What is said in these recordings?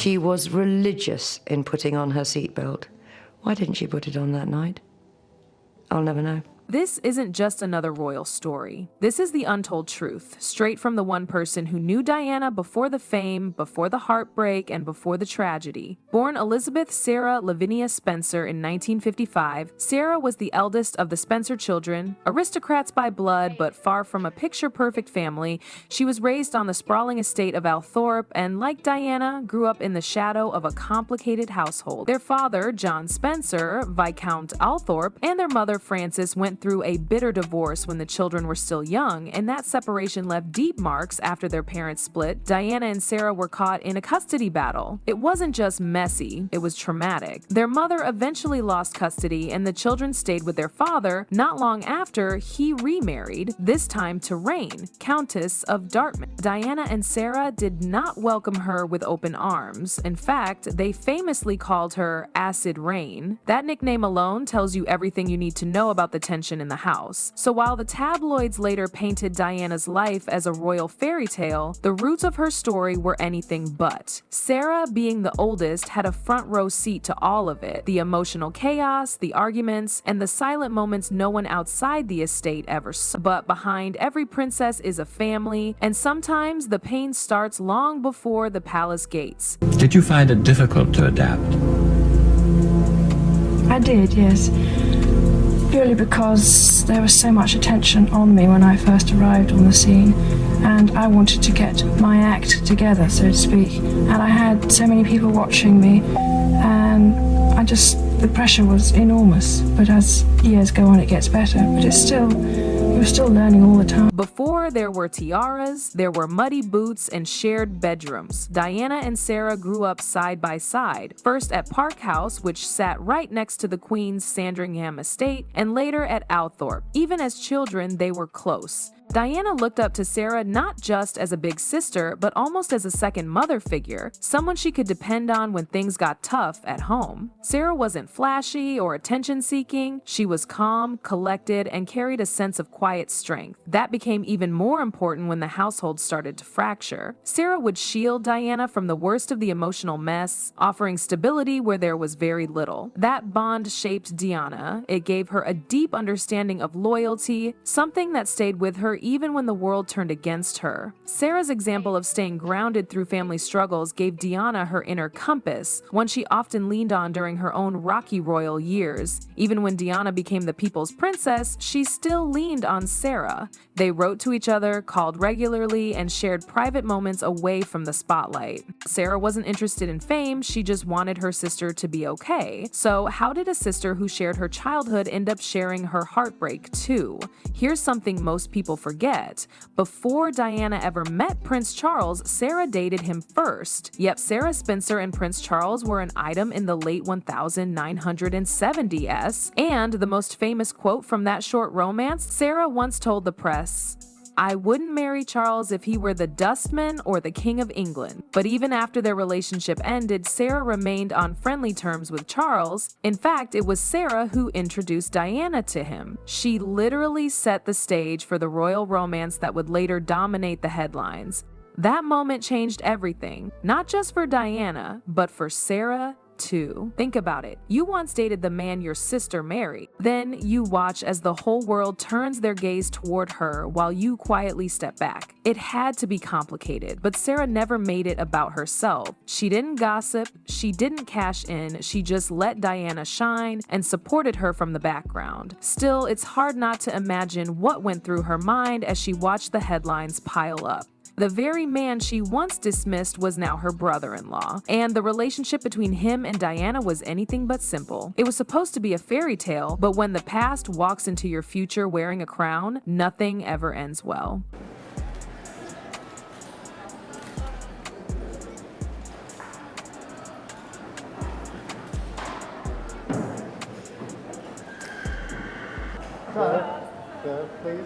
She was religious in putting on her seatbelt. Why didn't she put it on that night? I'll never know. This isn't just another royal story. This is the untold truth, straight from the one person who knew Diana before the fame, before the heartbreak, and before the tragedy. Born Elizabeth Sarah Lavinia Spencer in 1955, Sarah was the eldest of the Spencer children. Aristocrats by blood, but far from a picture-perfect family, she was raised on the sprawling estate of Althorpe and, like Diana, grew up in the shadow of a complicated household. Their father, John Spencer, Viscount Althorpe, and their mother, Frances, went through a bitter divorce when the children were still young, and that separation left deep marks after their parents split. Diana and Sarah were caught in a custody battle. It wasn't just messy, it was traumatic. Their mother eventually lost custody, and the children stayed with their father. Not long after, he remarried, this time to Reign, Countess of Dartmouth. Diana and Sarah did not welcome her with open arms. In fact, they famously called her Acid Reign. That nickname alone tells you everything you need to know about the tension in the house. So while the tabloids later painted Diana's life as a royal fairy tale, the roots of her story were anything but. Sarah, being the oldest, had a front row seat to all of it. The emotional chaos, the arguments, and the silent moments no one outside the estate ever saw. But behind every princess is a family, and sometimes the pain starts long before the palace gates. Did you find it difficult to adapt? I did, yes. Purely because there was so much attention on me when I first arrived on the scene, and I wanted to get my act together, so to speak. And I had so many people watching me, and the pressure was enormous. But as years go on, it gets better. But we're still learning all the time. Before there were tiaras, there were muddy boots and shared bedrooms. Diana and Sarah grew up side by side, first at Park House, which sat right next to the Queen's Sandringham estate, and later at Althorpe. Even as children, they were close. Diana looked up to Sarah not just as a big sister, but almost as a second mother figure, someone she could depend on when things got tough at home. Sarah wasn't flashy or attention-seeking. She was calm, collected, and carried a sense of quiet strength. That became even more important when the household started to fracture. Sarah would shield Diana from the worst of the emotional mess, offering stability where there was very little. That bond shaped Diana. It gave her a deep understanding of loyalty, something that stayed with her even when the world turned against her. Sarah's example of staying grounded through family struggles gave Diana her inner compass, one she often leaned on during her own rocky royal years. Even when Diana became the people's princess, she still leaned on Sarah. They wrote to each other, called regularly, and shared private moments away from the spotlight. Sarah wasn't interested in fame, she just wanted her sister to be okay. So how did a sister who shared her childhood end up sharing her heartbreak too? Here's something most people forget. Before Diana ever met Prince Charles, Sarah dated him first. Yep, Sarah Spencer and Prince Charles were an item in the late 1970s. And the most famous quote from that short romance, Sarah once told the press, "I wouldn't marry Charles if he were the dustman or the King of England." But even after their relationship ended, Sarah remained on friendly terms with Charles. In fact, it was Sarah who introduced Diana to him. She literally set the stage for the royal romance that would later dominate the headlines. That moment changed everything, not just for Diana, but for Sarah too. Think about it. You once dated the man your sister married. Then you watch as the whole world turns their gaze toward her while you quietly step back. It had to be complicated, but Sarah never made it about herself. She didn't gossip, she didn't cash in, she just let Diana shine and supported her from the background. Still, it's hard not to imagine what went through her mind as she watched the headlines pile up. The very man she once dismissed was now her brother-in-law, and the relationship between him and Diana was anything but simple. It was supposed to be a fairy tale, but when the past walks into your future wearing a crown, nothing ever ends well. Sir, please.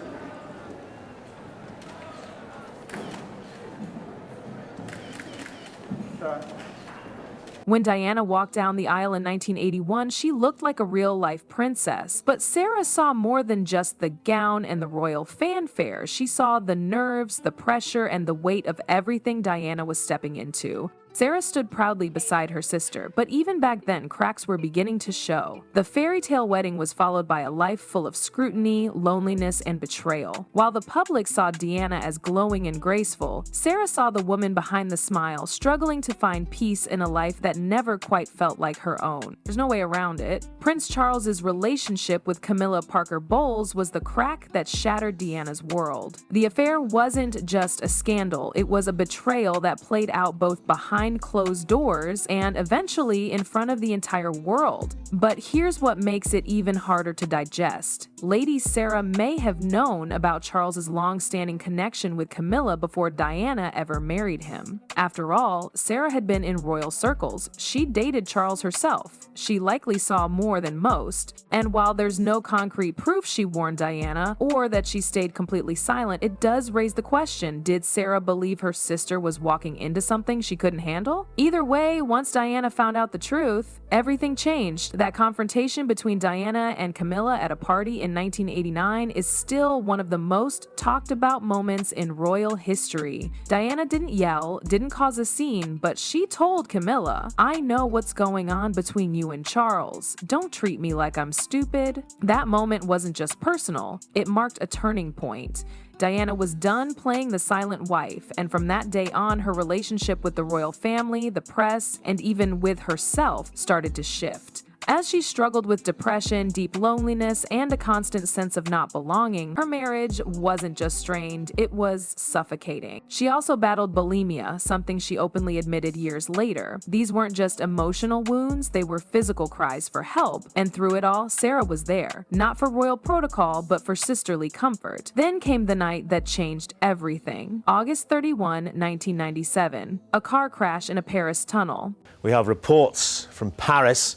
When Diana walked down the aisle in 1981, she looked like a real-life princess. But Sarah saw more than just the gown and the royal fanfare. She saw the nerves, the pressure, and the weight of everything Diana was stepping into. Sarah stood proudly beside her sister, but even back then, cracks were beginning to show. The fairy tale wedding was followed by a life full of scrutiny, loneliness, and betrayal. While the public saw Deanna as glowing and graceful, Sarah saw the woman behind the smile struggling to find peace in a life that never quite felt like her own. There's no way around it. Prince Charles's relationship with Camilla Parker Bowles was the crack that shattered Deanna's world. The affair wasn't just a scandal, it was a betrayal that played out both behind closed doors and eventually in front of the entire world. But here's what makes it even harder to digest. Lady Sarah may have known about Charles's long-standing connection with Camilla before Diana ever married him. After all, Sarah had been in royal circles. She dated Charles herself. She likely saw more than most. And while there's no concrete proof she warned Diana or that she stayed completely silent, it does raise the question, did Sarah believe her sister was walking into something she couldn't handle? Either way, once Diana found out the truth, everything changed. That confrontation between Diana and Camilla at a party in 1989 is still one of the most talked about moments in royal history. Diana didn't yell, didn't cause a scene, but she told Camilla, "I know what's going on between you and Charles. Don't treat me like I'm stupid." That moment wasn't just personal, it marked a turning point. Diana was done playing the silent wife, and from that day on, her relationship with the royal family, the press, and even with herself started to shift. As she struggled with depression, deep loneliness, and a constant sense of not belonging, her marriage wasn't just strained, it was suffocating. She also battled bulimia, something she openly admitted years later. These weren't just emotional wounds, they were physical cries for help, and through it all, Sarah was there. Not for royal protocol, but for sisterly comfort. Then came the night that changed everything. August 31, 1997. A car crash in a Paris tunnel. We have reports from Paris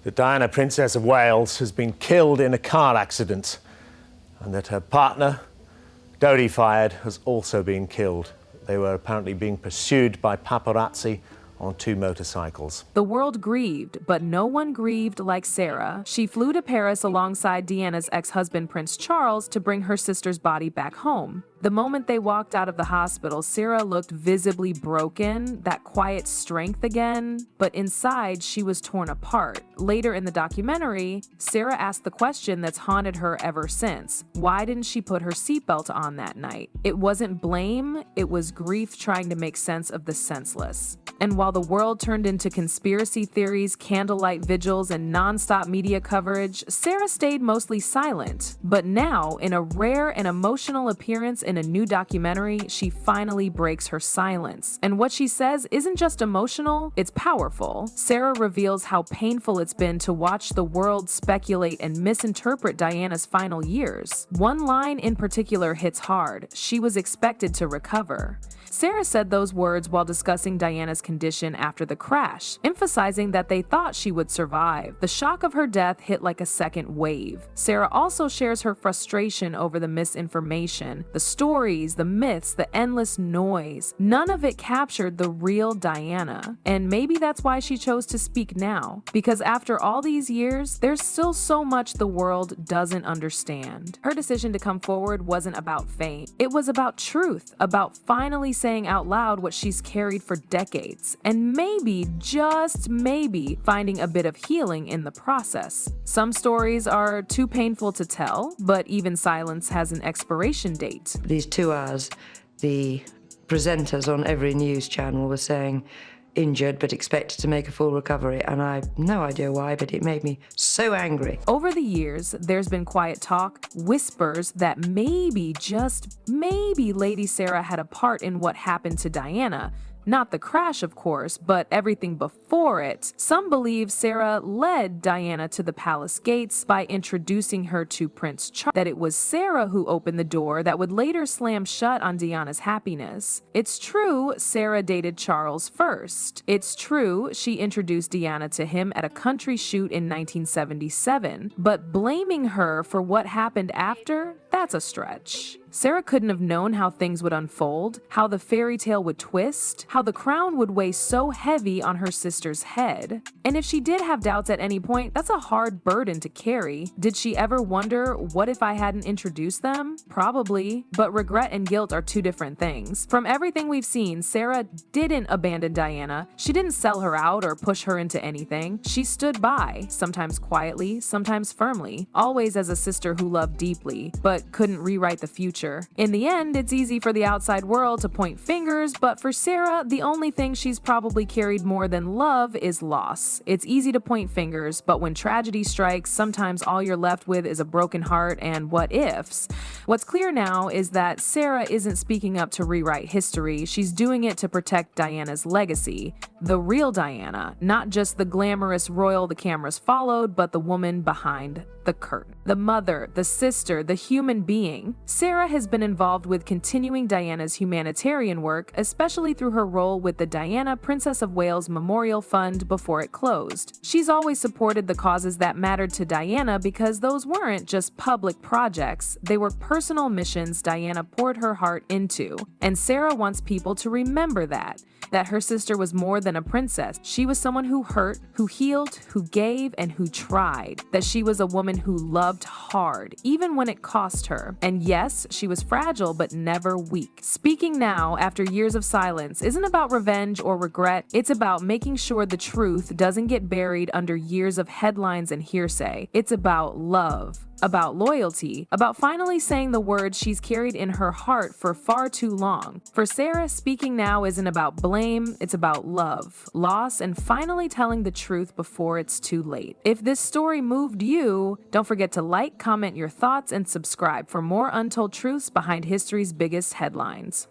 that Diana, Princess of Wales, has been killed in a car accident and that her partner, Dodi Fayed, has also been killed. They were apparently being pursued by paparazzi on 2 motorcycles. The world grieved, but no one grieved like Sarah. She flew to Paris alongside Diana's ex-husband, Prince Charles, to bring her sister's body back home. The moment they walked out of the hospital, Sarah looked visibly broken, that quiet strength again, but inside she was torn apart. Later in the documentary, Sarah asked the question that's haunted her ever since. Why didn't she put her seatbelt on that night? It wasn't blame, it was grief trying to make sense of the senseless. And while the world turned into conspiracy theories, candlelight vigils, and non-stop media coverage, Sarah stayed mostly silent. But now, in a rare and emotional appearance in a new documentary, she finally breaks her silence. And what she says isn't just emotional, it's powerful. Sarah reveals how painful it's been to watch the world speculate and misinterpret Diana's final years. One line in particular hits hard. She was expected to recover. Sarah said those words while discussing Diana's condition after the crash, emphasizing that they thought she would survive. The shock of her death hit like a second wave. Sarah also shares her frustration over the misinformation, the stories, the myths, the endless noise. None of it captured the real Diana. And maybe that's why she chose to speak now. Because after all these years, there's still so much the world doesn't understand. Her decision to come forward wasn't about fame. It was about truth, about finally saying out loud what she's carried for decades, and maybe, just maybe, finding a bit of healing in the process. Some stories are too painful to tell, but even silence has an expiration date. These 2 hours, the presenters on every news channel were saying, injured but expected to make a full recovery, and I have no idea why, but it made me so angry. Over the years, there's been quiet talk, whispers that maybe, just maybe, Lady Sarah had a part in what happened to Diana. Not the crash, of course, but everything before it. Some believe Sarah led Diana to the palace gates by introducing her to Prince Charles, that it was Sarah who opened the door that would later slam shut on Diana's happiness. It's true Sarah dated Charles first. It's true she introduced Diana to him at a country shoot in 1977, but blaming her for what happened after, that's a stretch. Sarah couldn't have known how things would unfold, how the fairy tale would twist, how the crown would weigh so heavy on her sister's head. And if she did have doubts at any point, that's a hard burden to carry. Did she ever wonder, what if I hadn't introduced them? Probably, but regret and guilt are two different things. From everything we've seen, Sarah didn't abandon Diana. She didn't sell her out or push her into anything. She stood by, sometimes quietly, sometimes firmly, always as a sister who loved deeply, but couldn't rewrite the future. In the end, it's easy for the outside world to point fingers, but for Sarah, the only thing she's probably carried more than love is loss. It's easy to point fingers, but when tragedy strikes, sometimes all you're left with is a broken heart and what ifs. What's clear now is that Sarah isn't speaking up to rewrite history, she's doing it to protect Diana's legacy. The real Diana, not just the glamorous royal the cameras followed, but the woman behind the curtain. The mother, the sister, the human being. Sarah has been involved with continuing Diana's humanitarian work, especially through her role with the Diana, Princess of Wales Memorial Fund before it closed. She's always supported the causes that mattered to Diana because those weren't just public projects, they were personal missions Diana poured her heart into. And Sarah wants people to remember that her sister was more than a princess. She was someone who hurt, who healed, who gave, and who tried. That she was a woman who loved hard, even when it cost her. And yes, she was fragile, but never weak. Speaking now, after years of silence, isn't about revenge or regret. It's about making sure the truth doesn't get buried under years of headlines and hearsay. It's about love, about loyalty, about finally saying the words she's carried in her heart for far too long. For Sarah, speaking now isn't about blame, it's about love, loss, and finally telling the truth before it's too late. If this story moved you, don't forget to like, comment your thoughts, and subscribe for more untold truths behind history's biggest headlines.